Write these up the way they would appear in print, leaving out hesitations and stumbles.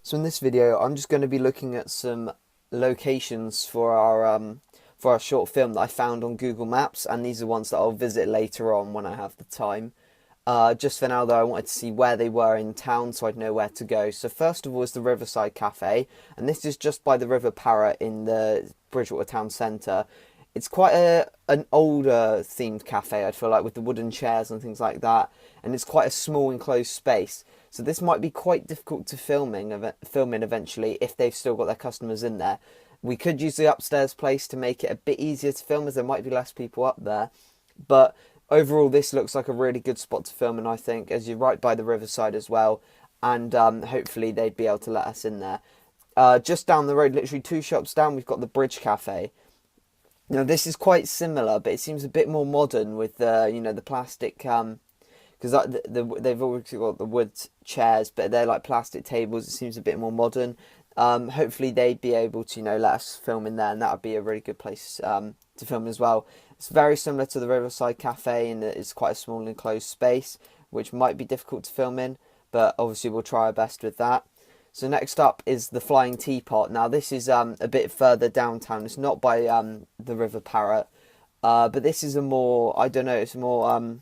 So in this video, I'm just going to be looking at some locations for our short film that I found on Google Maps, and these are ones that I'll visit later on when I have the time. Just for now, though, I wanted to see where they were in town so I'd know where to go. So first of all is the Riverside Cafe, and this is just by the River Parrett in the Bridgewater Town Centre. It's quite an older themed cafe, I feel like, with the wooden chairs and things like that, and it's quite a small enclosed space. So this might be quite difficult to film in eventually if they've still got their customers in there. We could use the upstairs place to make it a bit easier to film as there might be less people up there. But overall, this looks like a really good spot to film, and I think as you're right by the riverside as well, and hopefully they'd be able to let us in there. Just down the road, literally two shops down, we've got the Bridge Cafe. Now this is quite similar, but it seems a bit more modern with the plastic because they've always got the wood chairs, but they're like plastic tables. It seems a bit more modern. Hopefully they'd be able to let us film in there, and that would be a really good place to film as well. It's very similar to the Riverside Cafe in that it's quite a small enclosed space, which might be difficult to film in, but obviously we'll try our best with that. So next up is the Flying Teapot. Now this is a bit further downtown. It's not by the River Parrett, but this is a more, I don't know, it's more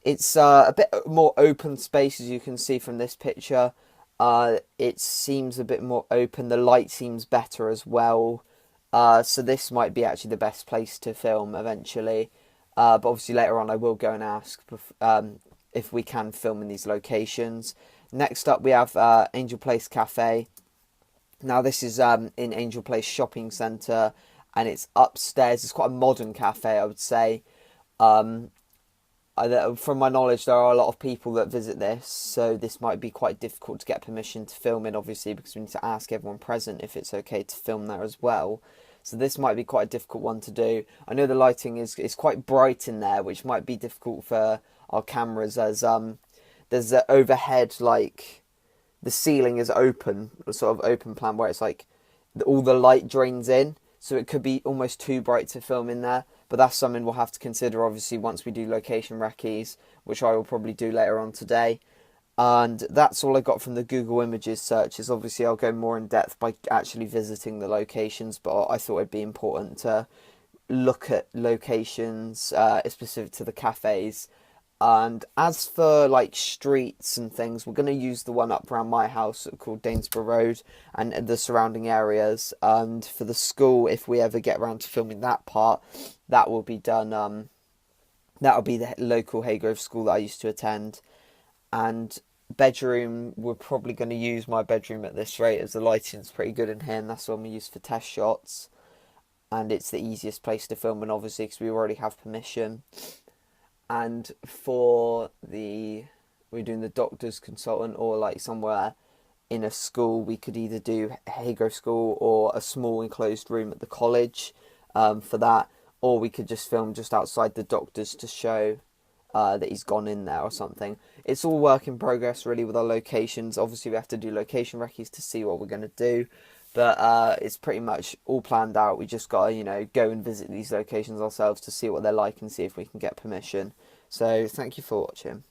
it's a bit more open space, as you can see from this picture. It seems a bit more open. The light seems better as well. So this might be actually the best place to film eventually. But obviously later on I will go and ask if we can film in these locations. Next up we have Angel Place Cafe. Now this is in Angel Place Shopping Centre, and it's upstairs. It's quite a modern cafe, I would say. From my knowledge, there are a lot of people that visit this, so this might be quite difficult to get permission to film in, obviously, because we need to ask everyone present if it's okay to film there as well. So this might be quite a difficult one to do. I know the lighting is quite bright in there, which might be difficult for our cameras, as there's an overhead, like the ceiling is open, a sort of open plan where it's like all the light drains in, so it could be almost too bright to film in there. But that's something we'll have to consider, obviously, once we do location recce's, which I will probably do later on today. And that's all I got from the Google Images searches. Obviously, I'll go more in depth by actually visiting the locations, but I thought it'd be important to look at locations specific to the cafes. And as for like streets and things, we're going to use the one up around my house called Danesborough Road and the surrounding areas. And for the school, if we ever get around to filming that part, that will be done. That will be the local Haygrove school that I used to attend. And bedroom, we're probably going to use my bedroom at this rate, as the lighting's pretty good in here, and that's one we use for test shots. And it's the easiest place to film, and obviously because we already have permission. And for we're doing the doctor's consultant, or like somewhere in a school, we could either do Haygrove School or a small enclosed room at the college for that, or we could just film just outside the doctor's to show that he's gone in there or something. It's all work in progress really with our locations. Obviously we have to do location recce's to see what we're going to do, but it's pretty much all planned out. We just got to go and visit these locations ourselves to see what they're like and see if we can get permission. So thank you for watching.